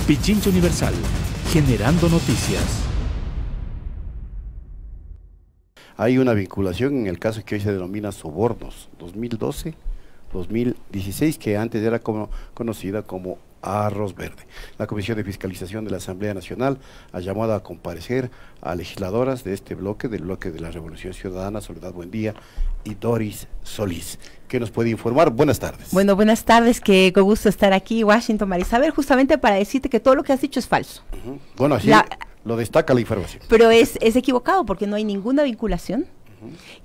Pichincha Universal, generando noticias. Hay una vinculación en el caso que hoy se denomina sobornos, 2012-2016, que antes era conocida como Arroz Verde. La Comisión de Fiscalización de la Asamblea Nacional ha llamado a comparecer a legisladoras de este bloque, del bloque de la Revolución Ciudadana, Soledad Buendía y Doris Solís. ¿Qué nos puede informar? Buenas tardes. Bueno, buenas tardes, qué gusto estar aquí, Washington, Marisabel, justamente para decirte que todo lo que has dicho es falso. Bueno, así lo destaca la información. Pero es equivocado porque no hay ninguna vinculación.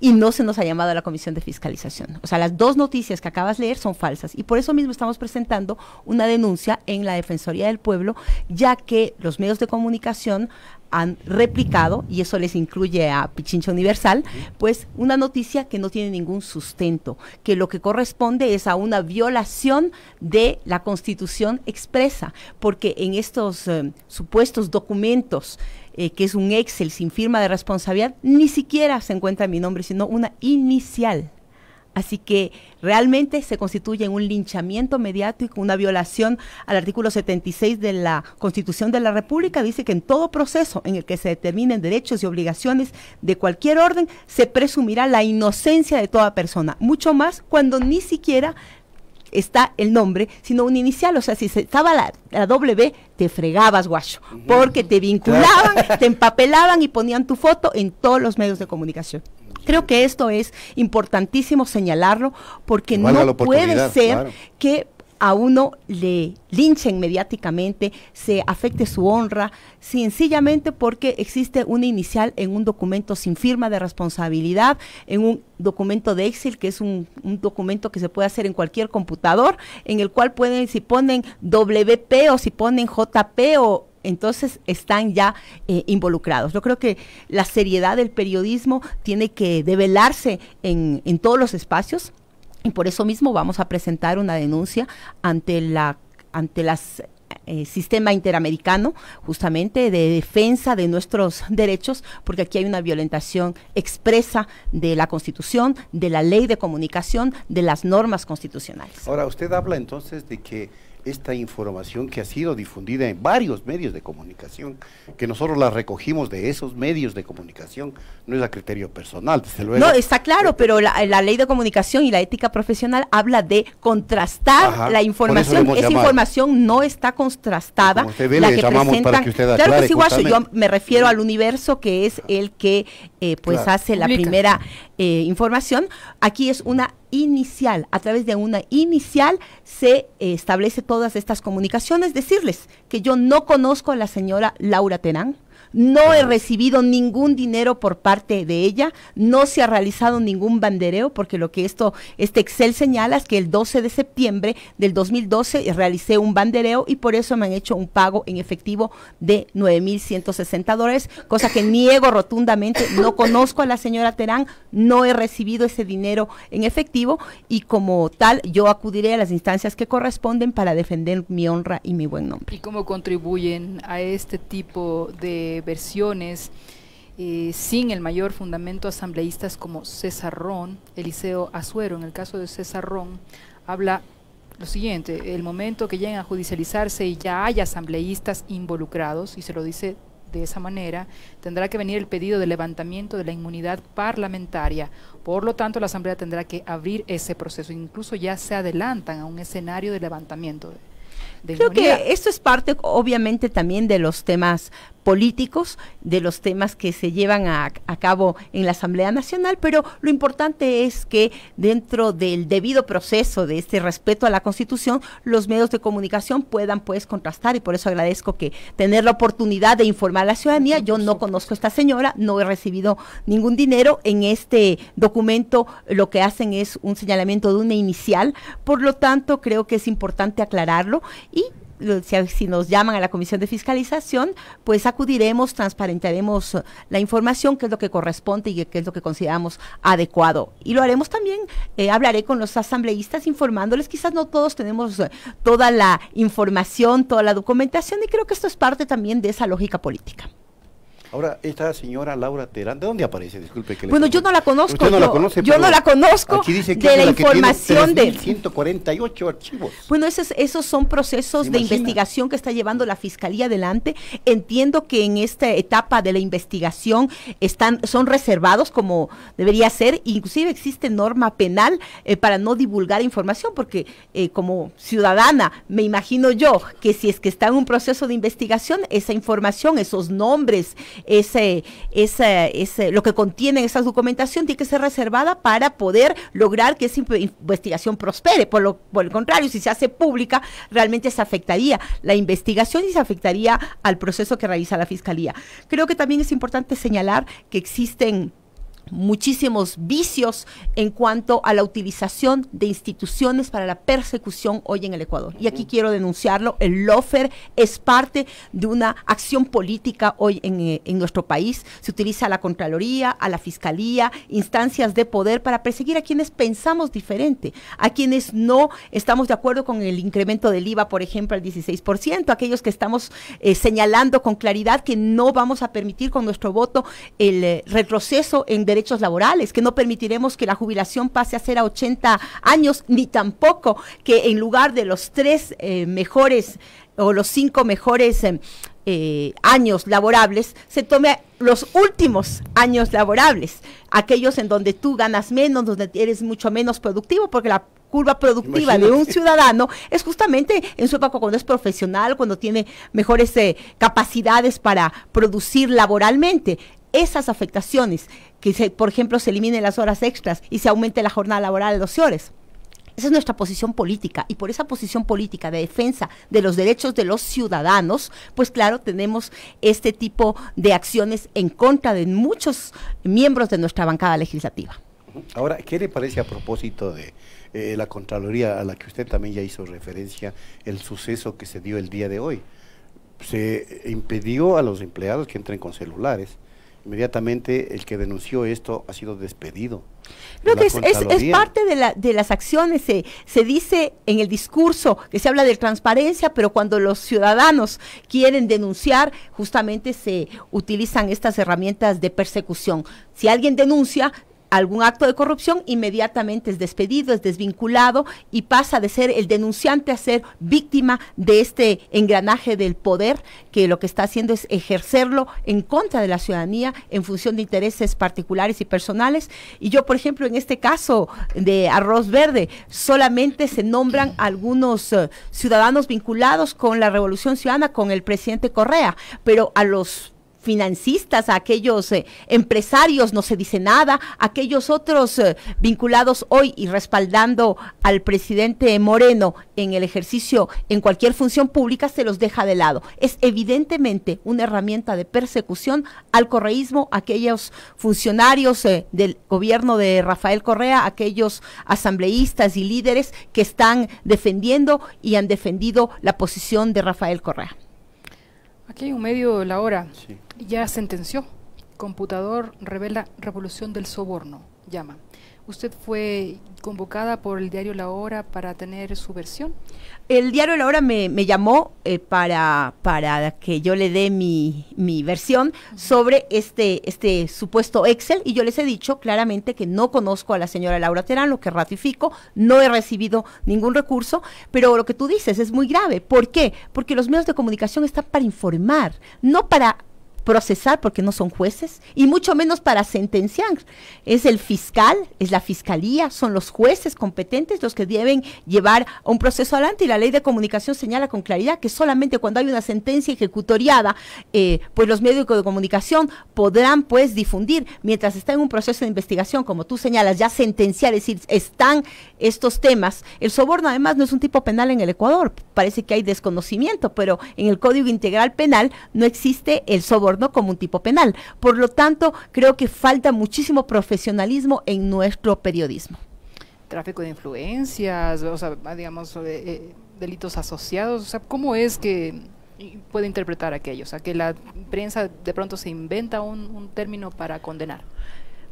Y no se nos ha llamado a la Comisión de Fiscalización. O sea, las dos noticias que acabas de leer son falsas y por eso mismo estamos presentando una denuncia en la Defensoría del Pueblo, ya que los medios de comunicación han replicado, y eso les incluye a Pichincha Universal, pues una noticia que no tiene ningún sustento, que lo que corresponde es a una violación de la Constitución expresa, porque en estos supuestos documentos, que es un Excel sin firma de responsabilidad, ni siquiera se encuentra mi nombre, sino una inicial. Así que realmente se constituye en un linchamiento mediático, una violación al artículo 76 de la Constitución de la República. Dice que en todo proceso en el que se determinen derechos y obligaciones de cualquier orden, se presumirá la inocencia de toda persona, mucho más cuando ni siquiera está el nombre, sino un inicial. O sea, si se estaba la W, te fregabas, guacho, porque te vinculaban, te empapelaban y ponían tu foto en todos los medios de comunicación. Creo que esto es importantísimo señalarlo, porque no puede ser que a uno le linchen mediáticamente, se afecte su honra, sencillamente porque existe una inicial en un documento sin firma de responsabilidad, en un documento de Excel, que es un documento que se puede hacer en cualquier computador, en el cual pueden, si ponen WP o si ponen JP o entonces están ya involucrados. Yo creo que la seriedad del periodismo tiene que develarse en todos los espacios, y por eso mismo vamos a presentar una denuncia ante las sistema interamericano, justamente de defensa de nuestros derechos, porque aquí hay una violentación expresa de la Constitución, de la ley de comunicación, de las normas constitucionales. Ahora, usted habla entonces de que esta información que ha sido difundida en varios medios de comunicación, que nosotros la recogimos de esos medios de comunicación, no es a criterio personal, desde luego. No, está claro, pero la ley de comunicación y la ética profesional habla de contrastar la información. Esa información no está contrastada. Como usted ve, le llamamos para que usted aclare. Claro que sí, Guacho, yo me refiero al Universo, que es el que hace la primera información. Aquí es una inicial, a través de una inicial se establece todas estas comunicaciones. Decirles que yo no conozco a la señora Laura Terán, no he recibido ningún dinero por parte de ella, no se ha realizado ningún bandereo, porque lo que este Excel señala es que el 12 de septiembre del 2012 realicé un bandereo y por eso me han hecho un pago en efectivo de $9,160, cosa que niego rotundamente. No conozco a la señora Terán, no he recibido ese dinero en efectivo y como tal yo acudiré a las instancias que corresponden para defender mi honra y mi buen nombre. ¿Y cómo contribuyen a este tipo de versiones sin el mayor fundamento asambleístas como César Ron, Eliseo Azuero? En el caso de César Ron habla lo siguiente: el momento que lleguen a judicializarse y ya hay asambleístas involucrados, y se lo dice de esa manera, tendrá que venir el pedido de levantamiento de la inmunidad parlamentaria. Por lo tanto, la Asamblea tendrá que abrir ese proceso. Incluso ya se adelantan a un escenario de levantamiento de Creo inmunidad. que esto es parte, obviamente, también de los temas políticos, de los temas que se llevan a cabo en la Asamblea Nacional, pero lo importante es que dentro del debido proceso de este respeto a la Constitución, los medios de comunicación puedan contrastar, y por eso agradezco que tener la oportunidad de informar a la ciudadanía. Yo no conozco a esta señora, no he recibido ningún dinero. En este documento lo que hacen es un señalamiento de una inicial, por lo tanto creo que es importante aclararlo, y si nos llaman a la Comisión de Fiscalización, pues acudiremos, transparentaremos la información, que es lo que corresponde y que es lo que consideramos adecuado. Y lo haremos también, hablaré con los asambleístas informándoles. Quizás no todos tenemos toda la información, toda la documentación, y creo que esto es parte también de esa lógica política. Ahora, esta señora Laura Terán, ¿de dónde aparece? Disculpe que le Bueno, yo pregunte. no la conozco. Usted no la conoce, yo no la conozco aquí dice que de es la que tiene información de... 3.148 archivos. Bueno, esos son procesos de investigación que está llevando la Fiscalía adelante. Entiendo que en esta etapa de la investigación son reservados como debería ser. Inclusive existe norma penal para no divulgar información, porque como ciudadana me imagino yo que si es que está en un proceso de investigación, esa información, esos nombres, lo que contienen esa documentación tiene que ser reservada para poder lograr que esa investigación prospere. Por el contrario, si se hace pública, realmente se afectaría la investigación y se afectaría al proceso que realiza la Fiscalía. Creo que también es importante señalar que existen muchísimos vicios en cuanto a la utilización de instituciones para la persecución hoy en el Ecuador. Y aquí quiero denunciarlo, el lawfare es parte de una acción política hoy en nuestro país. Se utiliza a la Contraloría, a la Fiscalía, instancias de poder para perseguir a quienes pensamos diferente, a quienes no estamos de acuerdo con el incremento del IVA, por ejemplo, al 16%, aquellos que estamos señalando con claridad que no vamos a permitir con nuestro voto el retroceso en derechos laborales, que no permitiremos que la jubilación pase a ser a 80 años, ni tampoco que en lugar de los 3 mejores o los 5 mejores años laborables, se tome los últimos años laborables, aquellos en donde tú ganas menos, donde eres mucho menos productivo, porque la curva productiva de un ciudadano es justamente en su época cuando es profesional, cuando tiene mejores capacidades para producir laboralmente. Esas afectaciones, por ejemplo, se eliminen las horas extras y se aumente la jornada laboral a 12 horas. Esa es nuestra posición política, y por esa posición política de defensa de los derechos de los ciudadanos, pues claro, tenemos este tipo de acciones en contra de muchos miembros de nuestra bancada legislativa. Ahora, ¿qué le parece a propósito de la Contraloría, a la que usted también ya hizo referencia, el suceso que se dio el día de hoy? Se impidió a los empleados que entren con celulares. Inmediatamente el que denunció esto ha sido despedido. Creo que es parte de las acciones. Se dice en el discurso que se habla de transparencia, pero cuando los ciudadanos quieren denunciar, justamente se utilizan estas herramientas de persecución. Si alguien denuncia algún acto de corrupción, inmediatamente es despedido, es desvinculado y pasa de ser el denunciante a ser víctima de este engranaje del poder, que lo que está haciendo es ejercerlo en contra de la ciudadanía en función de intereses particulares y personales. Y yo, por ejemplo, en este caso de Arroz Verde, solamente se nombran algunos ciudadanos vinculados con la Revolución Ciudadana, con el presidente Correa, pero a los financistas, a aquellos empresarios no se dice nada, a aquellos otros vinculados hoy y respaldando al presidente Moreno en el ejercicio, en cualquier función pública, se los deja de lado. Es evidentemente una herramienta de persecución al correísmo, a aquellos funcionarios del gobierno de Rafael Correa, aquellos asambleístas y líderes que están defendiendo y han defendido la posición de Rafael Correa. Aquí hay un medio, La Hora, Sí. ya sentenció. Computador revela revolución del soborno, llama. ¿Usted fue convocada por el diario La Hora para tener su versión? El diario La Hora me llamó para que yo le dé mi versión sobre este supuesto Excel, y yo les he dicho claramente que no conozco a la señora Laura Terán, lo que ratifico, no he recibido ningún recurso, pero lo que tú dices es muy grave. ¿Por qué? Porque los medios de comunicación están para informar, no para procesar, porque no son jueces, y mucho menos para sentenciar. Es el fiscal, es la fiscalía, son los jueces competentes los que deben llevar a un proceso adelante, y la ley de comunicación señala con claridad que solamente cuando hay una sentencia ejecutoriada, pues los medios de comunicación podrán pues difundir, mientras está en un proceso de investigación, como tú señalas, ya sentenciar, es decir, están estos temas. El soborno además no es un tipo penal en el Ecuador, parece que hay desconocimiento, pero en el Código Integral Penal no existe el soborno como un tipo penal. Por lo tanto, creo que falta muchísimo profesionalismo en nuestro periodismo. Tráfico de influencias, o sea, digamos, delitos asociados, o sea, ¿cómo es que puede interpretar aquello? O sea, que la prensa de pronto se inventa un término para condenar.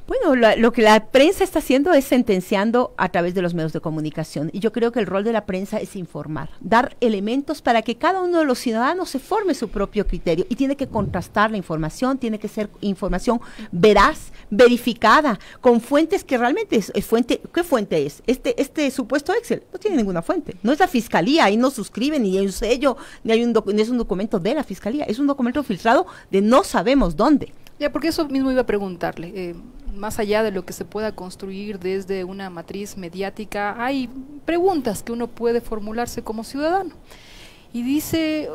Bueno, lo que la prensa está haciendo es sentenciando a través de los medios de comunicación. Y yo creo que el rol de la prensa es informar, dar elementos para que cada uno de los ciudadanos se forme su propio criterio. Y tiene que contrastar la información, tiene que ser información veraz, verificada, con fuentes que realmente es fuente. ¿Qué fuente es? Este supuesto Excel no tiene ninguna fuente. No es la Fiscalía, ahí no suscriben, ni hay un sello, ni es un documento de la Fiscalía. Es un documento filtrado de no sabemos dónde. Ya, porque eso mismo iba a preguntarle. Más allá de lo que se pueda construir desde una matriz mediática, hay preguntas que uno puede formularse como ciudadano. Y dice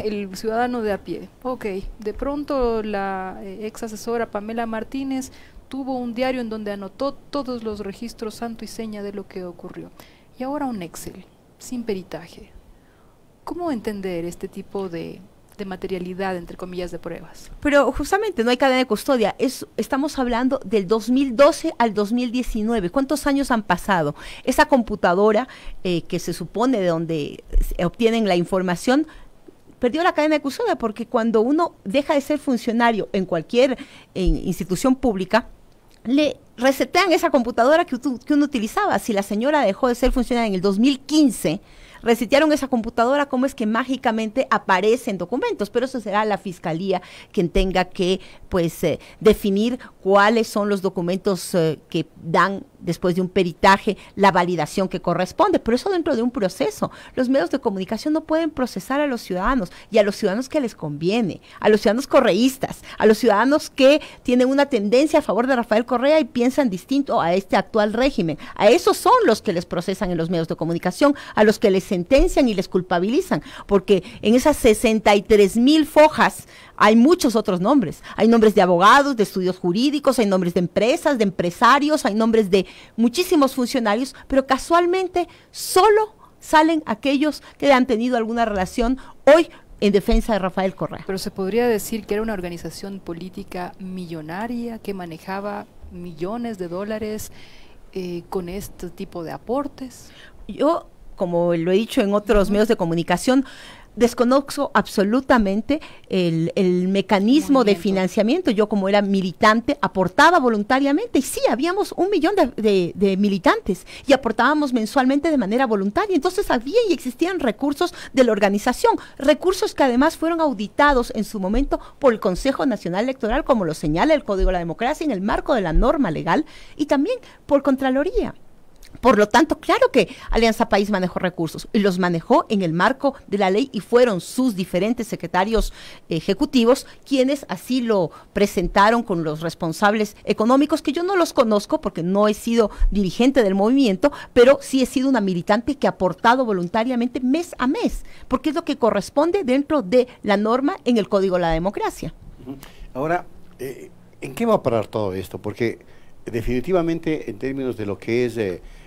el ciudadano de a pie, ok, de pronto la ex asesora Pamela Martínez tuvo un diario en donde anotó todos los registros santo y seña de lo que ocurrió. Y ahora un Excel, sin peritaje. ¿Cómo entender este tipo de materialidad, entre comillas, de pruebas? Pero justamente no hay cadena de custodia, estamos hablando del 2012 al 2019, ¿cuántos años han pasado? Esa computadora que se supone de donde obtienen la información, perdió la cadena de custodia, porque cuando uno deja de ser funcionario en cualquier institución pública, le resetean esa computadora que uno utilizaba. Si la señora dejó de ser funcionaria en el 2015, resetearon esa computadora, ¿cómo es que mágicamente aparecen documentos? Pero eso será la Fiscalía quien tenga que definir cuáles son los documentos que dan, después de un peritaje, la validación que corresponde. Pero eso dentro de un proceso. Los medios de comunicación no pueden procesar a los ciudadanos, y a los ciudadanos que les conviene, a los ciudadanos correístas, a los ciudadanos que tienen una tendencia a favor de Rafael Correa y piensan distinto a este actual régimen. A esos son los que les procesan en los medios de comunicación, a los que les sentencian y les culpabilizan, porque en esas 63,000 fojas hay muchos otros nombres. Hay nombres de abogados, de estudios jurídicos, hay nombres de empresas, de empresarios, hay nombres de muchísimos funcionarios, pero casualmente solo salen aquellos que han tenido alguna relación hoy en defensa de Rafael Correa. Pero se podría decir que era una organización política millonaria que manejaba millones de dólares con este tipo de aportes. Yo, como lo he dicho en otros medios de comunicación, desconozco absolutamente el mecanismo de financiamiento. Yo, como era militante, aportaba voluntariamente, y sí, habíamos 1 millón de militantes y aportábamos mensualmente de manera voluntaria. Entonces había y existían recursos de la organización, recursos que además fueron auditados en su momento por el Consejo Nacional Electoral, como lo señala el Código de la Democracia, en el marco de la norma legal, y también por Contraloría. Por lo tanto, claro que Alianza País manejó recursos, y los manejó en el marco de la ley, y fueron sus diferentes secretarios ejecutivos quienes así lo presentaron con los responsables económicos, que yo no los conozco porque no he sido dirigente del movimiento, pero sí he sido una militante que ha aportado voluntariamente mes a mes, porque es lo que corresponde dentro de la norma en el Código de la Democracia. Ahora, ¿en qué va a parar todo esto? Porque definitivamente, en términos de lo que es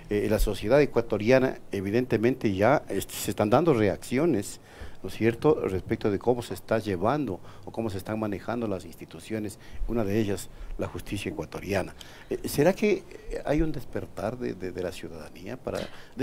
la sociedad ecuatoriana, evidentemente ya se están dando reacciones, ¿no es cierto?, respecto de cómo se está llevando o cómo se están manejando las instituciones, una de ellas la justicia ecuatoriana. ¿Será que hay un despertar de la ciudadanía?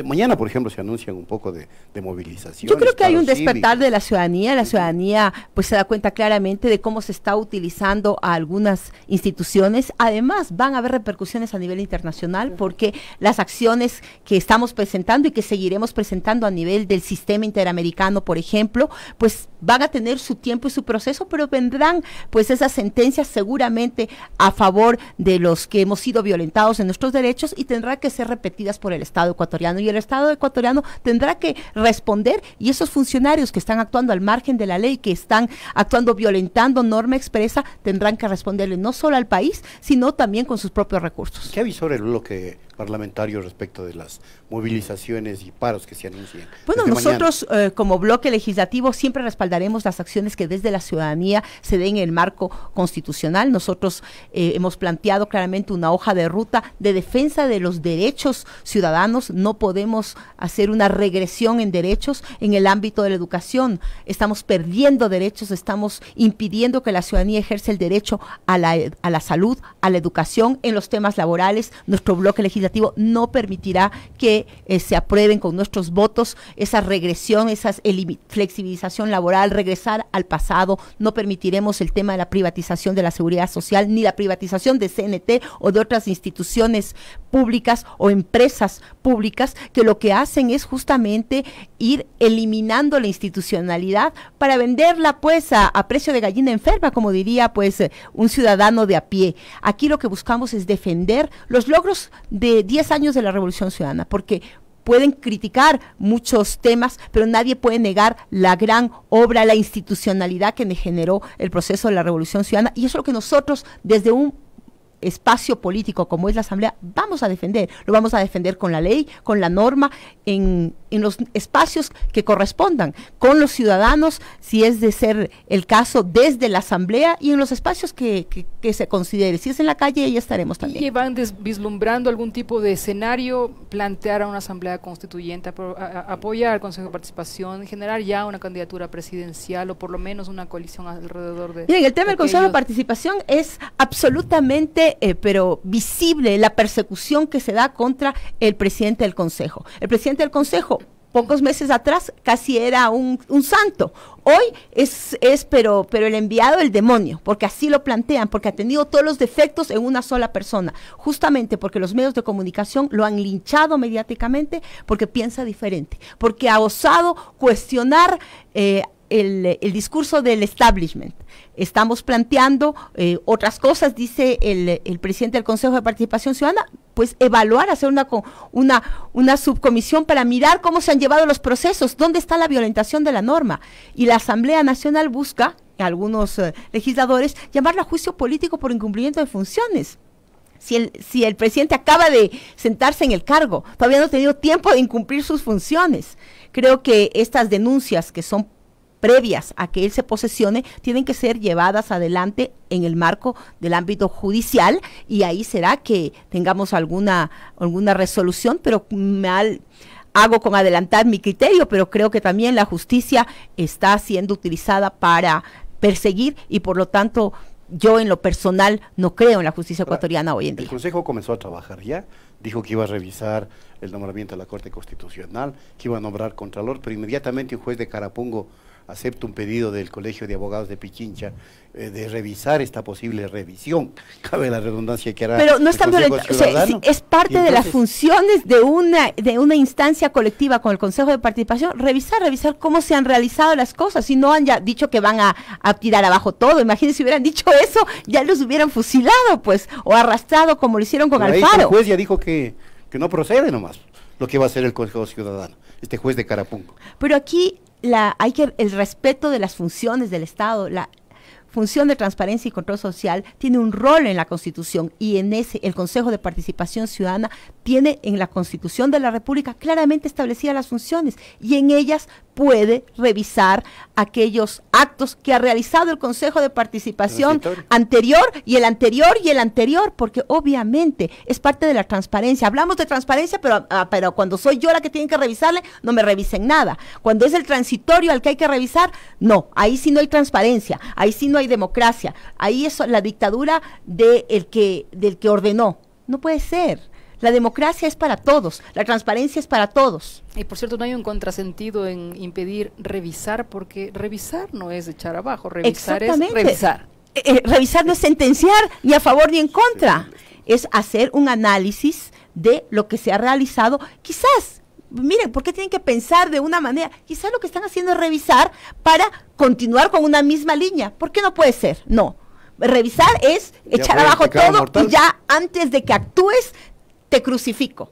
Mañana, por ejemplo, se anuncian un poco de movilización. Yo creo que hay un despertar de la ciudadanía pues se da cuenta claramente de cómo se está utilizando a algunas instituciones. Además, van a haber repercusiones a nivel internacional, porque las acciones que estamos presentando y que seguiremos presentando a nivel del sistema interamericano, por ejemplo, pues van a tener su tiempo y su proceso, pero vendrán pues esas sentencias seguramente a favor de los que hemos sido violentados en nuestros derechos, y tendrán que ser repetidas por el Estado ecuatoriano, y el Estado ecuatoriano tendrá que responder, y esos funcionarios que están actuando al margen de la ley, que están actuando violentando norma expresa, tendrán que responderle no solo al país, sino también con sus propios recursos. ¿Qué avisó el bloque parlamentario respecto de las movilizaciones y paros que se anuncian? Bueno, nosotros como bloque legislativo siempre respaldaremos las acciones que desde la ciudadanía se den en el marco constitucional. Nosotros hemos planteado claramente una hoja de ruta de defensa de los derechos ciudadanos. No podemos hacer una regresión en derechos en el ámbito de la educación. Estamos perdiendo derechos, estamos impidiendo que la ciudadanía ejerza el derecho a la salud, a la educación, en los temas laborales. Nuestro bloque legislativo Legislativo no permitirá que se aprueben con nuestros votos esa regresión, esa flexibilización laboral, regresar al pasado. No permitiremos el tema de la privatización de la seguridad social, ni la privatización de CNT o de otras instituciones públicas o empresas públicas que lo que hacen es justamente ir eliminando la institucionalidad para venderla pues a precio de gallina enferma, como diría pues un ciudadano de a pie. Aquí lo que buscamos es defender los logros de 10 años de la Revolución Ciudadana, porque pueden criticar muchos temas, pero nadie puede negar la gran obra, la institucionalidad que generó el proceso de la Revolución Ciudadana, y eso es lo que nosotros desde un espacio político como es la Asamblea vamos a defender. Lo vamos a defender con la ley, con la norma, en los espacios que correspondan, con los ciudadanos, si es de ser el caso, desde la Asamblea, y en los espacios que se considere. Si es en la calle, ahí estaremos también. ¿Y van vislumbrando algún tipo de escenario, plantear a una Asamblea Constituyente, apoyar al Consejo de Participación, generar ya una candidatura presidencial o por lo menos una coalición alrededor de... Miren, el tema del Consejo de Participación es absolutamente pero visible la persecución que se da contra el presidente del Consejo. El presidente del Consejo, pocos meses atrás, casi era un santo. Hoy es pero el enviado del demonio, porque así lo plantean, porque ha tenido todos los defectos en una sola persona, justamente porque los medios de comunicación lo han linchado mediáticamente, porque piensa diferente, porque ha osado cuestionar el discurso del establishment. Estamos planteando otras cosas, dice el presidente del Consejo de Participación Ciudadana, pues evaluar, hacer una subcomisión para mirar cómo se han llevado los procesos, dónde está la violentación de la norma. Y la Asamblea Nacional busca, algunos legisladores, llamarlo a juicio político por incumplimiento de funciones. Si el presidente acaba de sentarse en el cargo, todavía no ha tenido tiempo de incumplir sus funciones. Creo que estas denuncias que son previas a que él se posesione, tienen que ser llevadas adelante en el marco del ámbito judicial, y ahí será que tengamos alguna resolución, pero hago con adelantar mi criterio, pero creo que también la justicia está siendo utilizada para perseguir, y por lo tanto yo en lo personal no creo en la justicia ecuatoriana hoy en día. El Consejo comenzó a trabajar ya, dijo que iba a revisar el nombramiento de la Corte Constitucional, que iba a nombrar Contralor, pero inmediatamente un juez de Carapungo acepta un pedido del Colegio de Abogados de Pichincha de revisar esta posible revisión, cabe la redundancia que hará. Pero no están violentando, es parte de las funciones de una instancia colectiva con el Consejo de Participación, revisar cómo se han realizado las cosas, y no han ya dicho que van a tirar abajo todo. Imagínense si hubieran dicho eso, ya los hubieran fusilado, pues, o arrastrado como lo hicieron con pero Alfaro. El juez ya dijo que no procede nomás lo que va a hacer el Consejo Ciudadano, este juez de Carapungo. Pero aquí el respeto de las funciones del Estado, la función de transparencia y control social tiene un rol en la Constitución, y en el Consejo de Participación Ciudadana tiene en la Constitución de la República claramente establecidas las funciones, y en ellas puede revisar aquellos actos que ha realizado el Consejo de Participación anterior, y el anterior, y el anterior, porque obviamente es parte de la transparencia. Hablamos de transparencia, pero cuando soy yo la que tiene que revisarle, no me revisen nada. Cuando es el transitorio al que hay que revisar, no, ahí sí no hay transparencia, ahí sí no hay democracia, ahí es la dictadura del que ordenó. No puede ser. La democracia es para todos, la transparencia es para todos. Y por cierto, no hay un contrasentido en impedir revisar, porque revisar no es echar abajo, revisar es revisar. Revisar no es sentenciar ni a favor ni en contra, es hacer un análisis de lo que se ha realizado. Quizás, miren, ¿por qué tienen que pensar de una manera? Quizás lo que están haciendo es revisar para continuar con una misma línea. ¿Por qué no puede ser? No. Revisar es echar abajo todo mortal, y ya antes de que actúes te crucifico.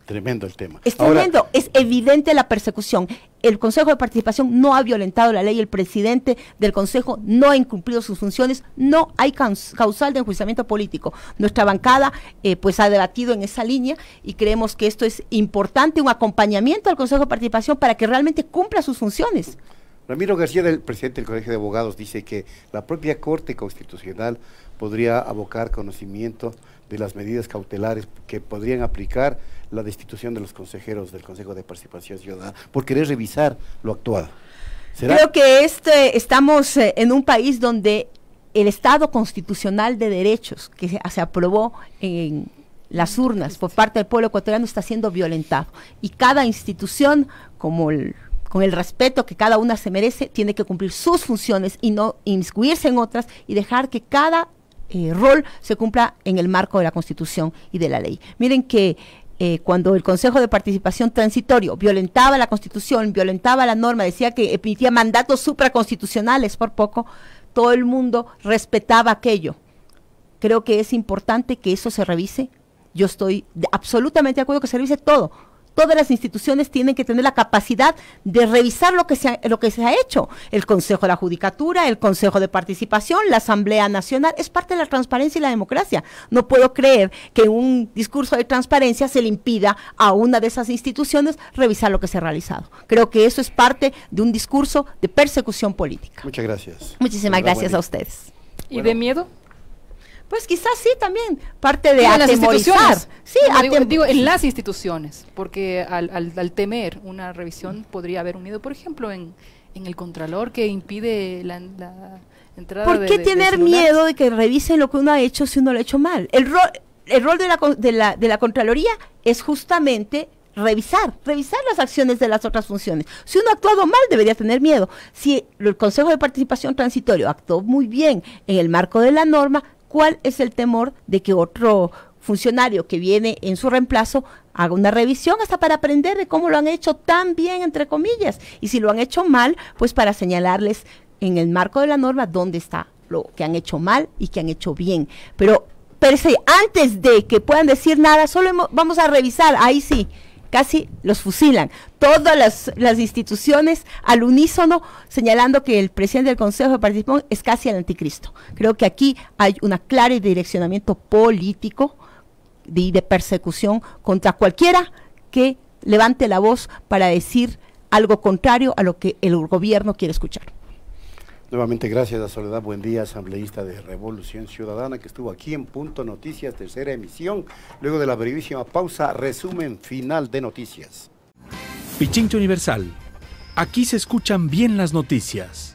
Tremendo el tema. Es tremendo, es evidente la persecución. El Consejo de Participación no ha violentado la ley, el presidente del Consejo no ha incumplido sus funciones, no hay causal de enjuiciamiento político. Nuestra bancada pues ha debatido en esa línea, y creemos que esto es importante, un acompañamiento al Consejo de Participación para que realmente cumpla sus funciones. Ramiro García, el presidente del Colegio de Abogados, dice que la propia Corte Constitucional podría abocar conocimiento de las medidas cautelares que podrían aplicar la destitución de los consejeros del Consejo de Participación Ciudadana por querer revisar lo actuado. ¿Será? Creo que estamos en un país donde el Estado constitucional de derechos que se aprobó en las urnas por parte del pueblo ecuatoriano está siendo violentado. Y cada institución, con el respeto que cada una se merece, tiene que cumplir sus funciones y no inmiscuirse en otras y dejar que cada rol se cumpla en el marco de la Constitución y de la ley. Miren que cuando el Consejo de Participación Transitorio violentaba la Constitución, violentaba la norma, decía que emitía mandatos supraconstitucionales por poco, todo el mundo respetaba aquello. Creo que es importante que eso se revise. Yo estoy absolutamente de acuerdo que se revise todo. Todas las instituciones tienen que tener la capacidad de revisar lo que se ha hecho. El Consejo de la Judicatura, el Consejo de Participación, la Asamblea Nacional, es parte de la transparencia y la democracia. No puedo creer que en un discurso de transparencia se le impida a una de esas instituciones revisar lo que se ha realizado. Creo que eso es parte de un discurso de persecución política. Muchas gracias. Muchísimas gracias a ustedes. ¿Y Bueno. de miedo? Pues quizás sí también, parte de Digo, en las atemorizar. instituciones. Sí, No, digo, en las instituciones, porque al temer una revisión podría haber un miedo, por ejemplo, en el Contralor que impide la entrada ¿Por qué tener miedo de que revisen lo que uno ha hecho si uno lo ha hecho mal? El rol de la Contraloría es justamente revisar las acciones de las otras funciones. Si uno ha actuado mal, debería tener miedo. Si el Consejo de Participación Transitorio actuó muy bien en el marco de la norma, ¿cuál es el temor de que otro funcionario que viene en su reemplazo haga una revisión hasta para aprender de cómo lo han hecho tan bien, entre comillas? Y si lo han hecho mal, pues para señalarles en el marco de la norma dónde está lo que han hecho mal y que han hecho bien. Pero antes de que puedan decir nada, solo vamos a revisar, ahí sí, casi los fusilan. Todas las instituciones al unísono señalando que el presidente del Consejo de Participación es casi el anticristo. Creo que aquí hay una clara direccionamiento político de persecución contra cualquiera que levante la voz para decir algo contrario a lo que el gobierno quiere escuchar. Nuevamente gracias a Soledad Buendía, asambleísta de Revolución Ciudadana, que estuvo aquí en Punto Noticias, tercera emisión. Luego de la brevísima pausa, resumen final de noticias. Pichincha Universal. Aquí se escuchan bien las noticias.